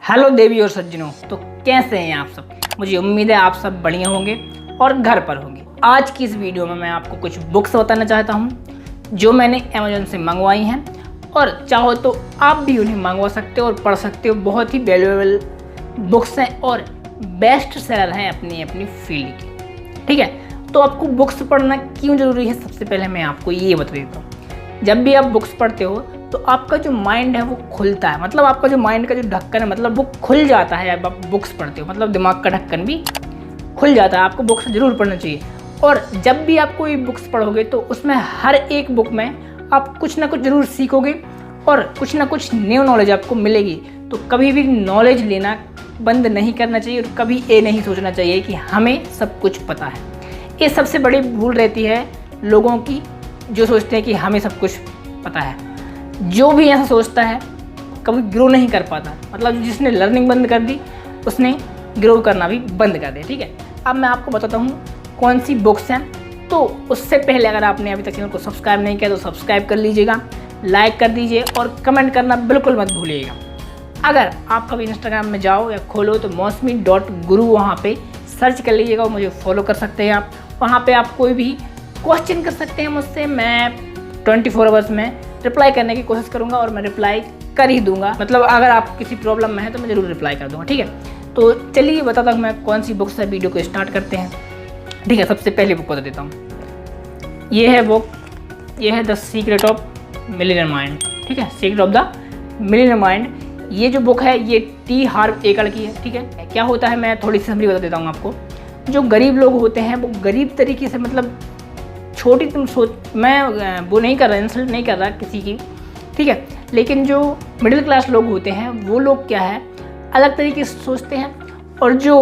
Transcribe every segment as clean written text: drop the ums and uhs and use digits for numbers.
Hello देवी और सज्जनों, तो कैसे हैं आप सब। मुझे उम्मीद है आप सब बढ़िया होंगे और घर पर होंगे। आज की इस वीडियो में मैं आपको कुछ बुक्स बताना चाहता हूं जो मैंने अमेज़न से मंगवाई हैं और चाहो तो आप भी उन्हें मंगवा सकते हो और पढ़ सकते हो। बहुत ही वैल्यूएबल बुक्स हैं और बेस्ट सेलर हैं अपनी अपनी फील्ड की। ठीक है, तो आपको बुक्स पढ़ना क्यों ज़रूरी है, सबसे पहले मैं आपको ये बता देता हूँ। जब भी आप बुक्स पढ़ते हो तो आपका जो माइंड है वो खुलता है, मतलब आपका जो माइंड का जो ढक्कन है मतलब वो खुल जाता है। जब आप बुक्स पढ़ते हो मतलब दिमाग का ढक्कन भी खुल जाता है। आपको बुक्स ज़रूर पढ़ना चाहिए और जब भी आप कोई बुक्स पढ़ोगे तो उसमें हर एक बुक में आप कुछ ना कुछ ज़रूर सीखोगे और कुछ ना कुछ न्यू नॉलेज आपको मिलेगी। तो कभी भी नॉलेज लेना बंद नहीं करना चाहिए और कभी ये नहीं सोचना चाहिए कि हमें सब कुछ पता है। ये सबसे बड़ी भूल रहती है लोगों की, जो सोचते हैं कि हमें सब कुछ पता है। जो भी ऐसा सोचता है कभी ग्रो नहीं कर पाता, मतलब जिसने लर्निंग बंद कर दी उसने ग्रो करना भी बंद कर दिया। ठीक है, अब मैं आपको बताता हूँ कौन सी बुक्स हैं। तो उससे पहले अगर आपने अभी तक चैनल को सब्सक्राइब नहीं किया तो सब्सक्राइब कर लीजिएगा, लाइक कर दीजिए और कमेंट करना बिल्कुल मत भूलिएगा। अगर आप कभी इंस्टाग्राम में जाओ या खोलो तो mosmi.guru वहाँ पे सर्च कर लीजिएगा और मुझे फॉलो कर सकते हैं आप। वहाँ पे आप कोई भी क्वेश्चन कर सकते हैं मुझसे, मैं 24 आवर्स में रिप्लाई करने की कोशिश करूँगा और मैं रिप्लाई कर ही दूँगा। मतलब अगर आप किसी प्रॉब्लम में है तो मैं ज़रूर रिप्लाई कर दूँगा। ठीक है, तो चलिए बताता हूँ मैं कौन सी बुक्स है। वीडियो को स्टार्ट करते हैं। ठीक है, सबसे पहले बुक बता देता हूँ। ये है बुक, ये है the secret of millionaire mind. ठीक है, secret of the millionaire mind. ये जो बुक है ये टी हार्व एकड़ की है। ठीक है, क्या होता है मैं थोड़ी सी समरी बता देता हूँ आपको। जो गरीब लोग होते हैं वो गरीब तरीके से, मतलब छोटी तुम सोच, मैं वो नहीं कर रहा, इंसल्ट नहीं कर रहा किसी की, ठीक है, लेकिन जो मिडिल क्लास लोग होते हैं वो लोग क्या है अलग तरीके से सोचते हैं और जो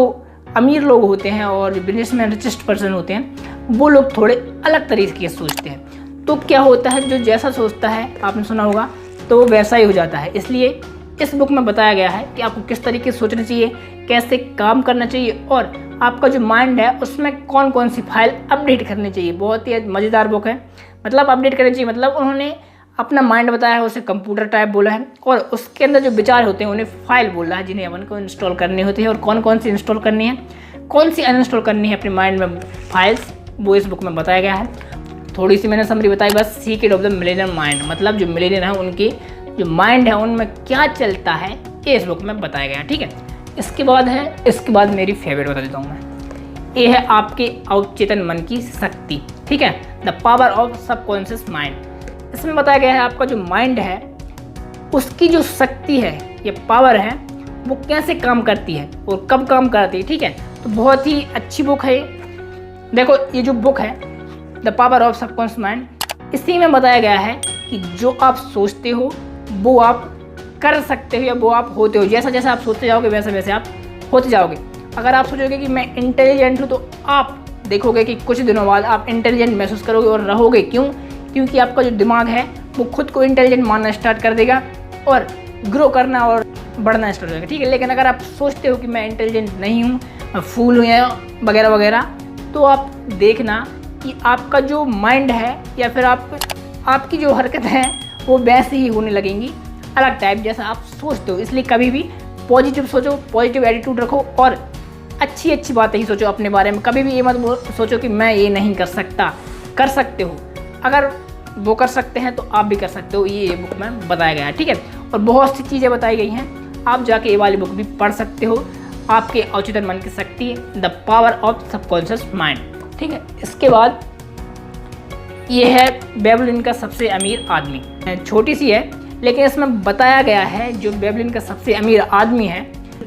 अमीर लोग होते हैं और जो बिजनेसमैन रिचेस्ट पर्सन होते हैं वो लोग थोड़े अलग तरीके से सोचते हैं। तो क्या होता है जो जैसा सोचता है, आपने सुना होगा, तो वो वैसा ही हो जाता है। इसलिए इस बुक में बताया गया है कि आपको किस तरीके से सोचना चाहिए, कैसे काम करना चाहिए और आपका जो माइंड है उसमें कौन कौन सी फाइल अपडेट करनी चाहिए। बहुत ही मज़ेदार बुक है, मतलब अपडेट करनी चाहिए, मतलब उन्होंने अपना माइंड बताया है, उसे कंप्यूटर टाइप बोला है और उसके अंदर जो विचार होते हैं उन्हें फाइल बोला है जिन्हें अपन को इंस्टॉल करनी होती है और कौन कौन सी इंस्टॉल करनी है, कौन सी अनइंस्टॉल करनी है अपने माइंड में फाइल्स, वो इस बुक में बताया गया है। थोड़ी सी मैंने समरी बताई बस। Secret of the millionaire mind, मतलब जो मिलियनेयर है उनकी जो माइंड है उनमें क्या चलता है ये इस बुक में बताया गया है। ठीक है, इसके बाद मेरी फेवरेट बता देता हूँ मैं। ये है आपके अवचेतन मन की शक्ति। ठीक है, the power of subconscious mind. इसमें बताया गया है आपका जो माइंड है उसकी जो शक्ति है, ये पावर है, वो कैसे काम करती है और कब काम करती है। ठीक है, तो बहुत ही अच्छी बुक है। देखो ये जो बुक है the power of subconscious mind, इसी में बताया गया है कि जो आप सोचते हो वो आप कर सकते हो या वो आप होते हो। जैसा जैसा आप सोचते जाओगे वैसे वैसे आप होते जाओगे। अगर आप सोचोगे कि मैं इंटेलिजेंट हूँ तो आप देखोगे कि कुछ दिनों बाद आप इंटेलिजेंट महसूस करोगे और रहोगे। क्यों? क्योंकि आपका जो दिमाग है वो खुद को इंटेलिजेंट मानना स्टार्ट कर देगा और ग्रो करना और बढ़ना स्टार्ट हो जाएगा। ठीक है, लेकिन अगर आप सोचते हो कि मैं इंटेलिजेंट नहीं हूँ, मैं फूल हूँ या वगैरह वगैरह, तो आप देखना कि आपका जो माइंड है या फिर आपकी जो हरकत है वो वैसे ही होने लगेंगी, अलग टाइप जैसा आप सोचते हो। इसलिए कभी भी पॉजिटिव सोचो, पॉजिटिव एटीट्यूड रखो और अच्छी अच्छी बातें ही सोचो अपने बारे में। कभी भी ये मत सोचो कि मैं ये नहीं कर सकता। कर सकते हो, अगर वो कर सकते हैं तो आप भी कर सकते हो। ये बुक में बताया गया है। ठीक है, और बहुत सी चीज़ें बताई गई हैं, आप जाके ये वाली बुक भी पढ़ सकते हो। आपके अवचेतन मन की शक्ति, the power of subconscious mind. ठीक है, इसके बाद ये है बेबीलोन का सबसे अमीर आदमी। छोटी सी है लेकिन इसमें बताया गया है जो बेबीलोन का सबसे अमीर आदमी है,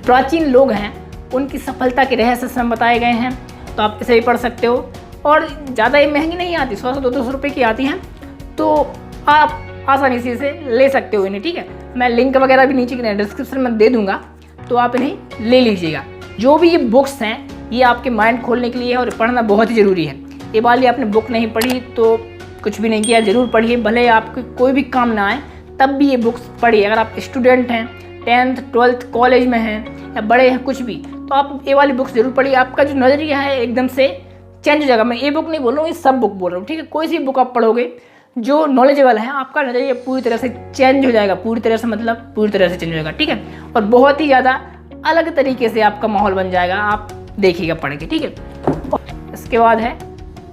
प्राचीन लोग हैं, उनकी सफलता के रहस्य इसमें बताए गए हैं। तो आप इसे भी पढ़ सकते हो और ज़्यादा ही महंगी नहीं आती, 100-200 रुपये की आती हैं, तो आप आसानी से इसे ले सकते हो इन्हें। ठीक है, मैं लिंक वगैरह भी नीचे डिस्क्रिप्शन में दे दूँगा, तो आप इन्हें ले लीजिएगा। जो भी ये बुक्स हैं ये आपके माइंड खोलने के लिए है और पढ़ना बहुत ही ज़रूरी है। ये वाली आपने बुक नहीं पढ़ी तो कुछ भी नहीं किया, ज़रूर पढ़िए। भले आपके कोई भी काम ना आए तब भी ये बुक्स पढ़िए। अगर आप स्टूडेंट हैं, 10th 12th कॉलेज में हैं या बड़े हैं कुछ भी, तो आप ये वाली बुक्स ज़रूर पढ़िए। आपका जो नज़रिया है एकदम से चेंज हो जाएगा। मैं ये बुक नहीं बोल रहा हूँ, ये सब बुक बोल रहा हूँ। ठीक है, कोई सी बुक आप पढ़ोगे जो नॉलेजेबल है, आपका नज़रिया पूरी तरह से चेंज हो जाएगा। पूरी तरह से मतलब पूरी तरह से चेंज हो जाएगा, ठीक है। और बहुत ही ज़्यादा अलग तरीके से आपका माहौल बन जाएगा, आप देखिएगा पढ़ के, ठीक है। इसके बाद है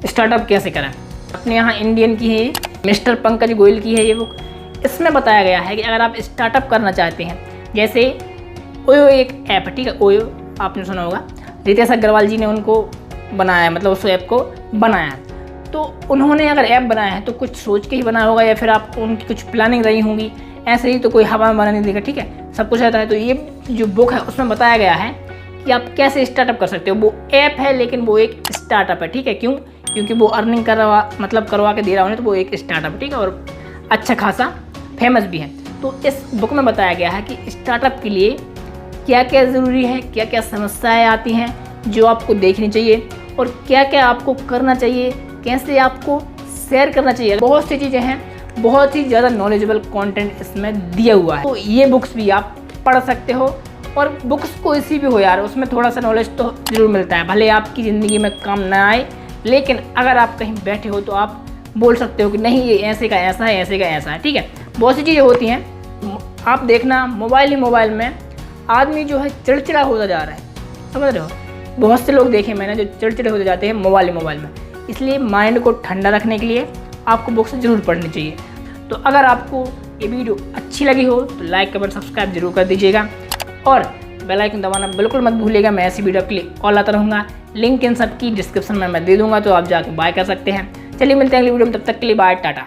स्टार्टअप कैसे करें। अपने यहाँ इंडियन की है, मिस्टर पंकज गोयल की है ये बुक। इसमें बताया गया है कि अगर आप स्टार्टअप करना चाहते हैं, जैसे ओयो एक ऐप है, ठीक है। ओयो आपने सुना होगा, रितेश अग्रवाल जी ने उनको बनाया, मतलब उस ऐप को बनाया। तो उन्होंने अगर ऐप बनाया है तो कुछ सोच के ही बनाया होगा, या फिर आप उनकी कुछ प्लानिंग रही होंगी। ऐसे ही तो कोई हवा में बना नहीं देगा, ठीक है। सब कुछ रहता है। तो ये जो बुक है उसमें बताया गया है कि आप कैसे स्टार्टअप कर सकते हो। वो ऐप है लेकिन वो एक स्टार्टअप है, ठीक है। क्यों? क्योंकि वो अर्निंग करवा के दे रहा उन्हें, तो वो एक स्टार्टअप है, ठीक है। और अच्छा खासा फेमस भी है। तो इस बुक में बताया गया है कि स्टार्टअप के लिए क्या क्या ज़रूरी है, क्या क्या समस्याएं आती हैं जो आपको देखनी चाहिए, और क्या क्या आपको करना चाहिए, कैसे आपको शेयर करना चाहिए। बहुत सी चीज़ें हैं, बहुत ही ज़्यादा नॉलेजेबल कंटेंट इसमें दिया हुआ है। तो ये बुक्स भी आप पढ़ सकते हो। और बुक्स कोई सी भी हो यार, उसमें थोड़ा सा नॉलेज तो ज़रूर मिलता है। भले आपकी ज़िंदगी में काम ना आए, लेकिन अगर आप कहीं बैठे हो तो आप बोल सकते हो कि नहीं ये ऐसे का ऐसा है, ऐसे का ऐसा है, ठीक है। बहुत सी चीज़ें होती हैं। आप देखना मोबाइल में आदमी जो है चिड़चिड़ा होता जा रहा है, समझ रहे हो। बहुत से लोग देखे मैंने जो चिड़चिड़े होते जाते हैं मोबाइल में। इसलिए माइंड को ठंडा रखने के लिए आपको बुक्स ज़रूर पढ़नी चाहिए। तो अगर आपको ये वीडियो अच्छी लगी हो तो लाइक कमेंट सब्सक्राइब जरूर कर दीजिएगा, और बेल आइकन दबाना बिल्कुल मत भूलिएगा। मैं ऐसी वीडियो के लिए और आता रहूँगा। लिंक इन सब की डिस्क्रिप्शन में मैं दे दूँगा, तो आप जाके बाय कर सकते हैं। चलिए मिलते हैं अगली वीडियो में, तब तक के लिए बाय, टाटा।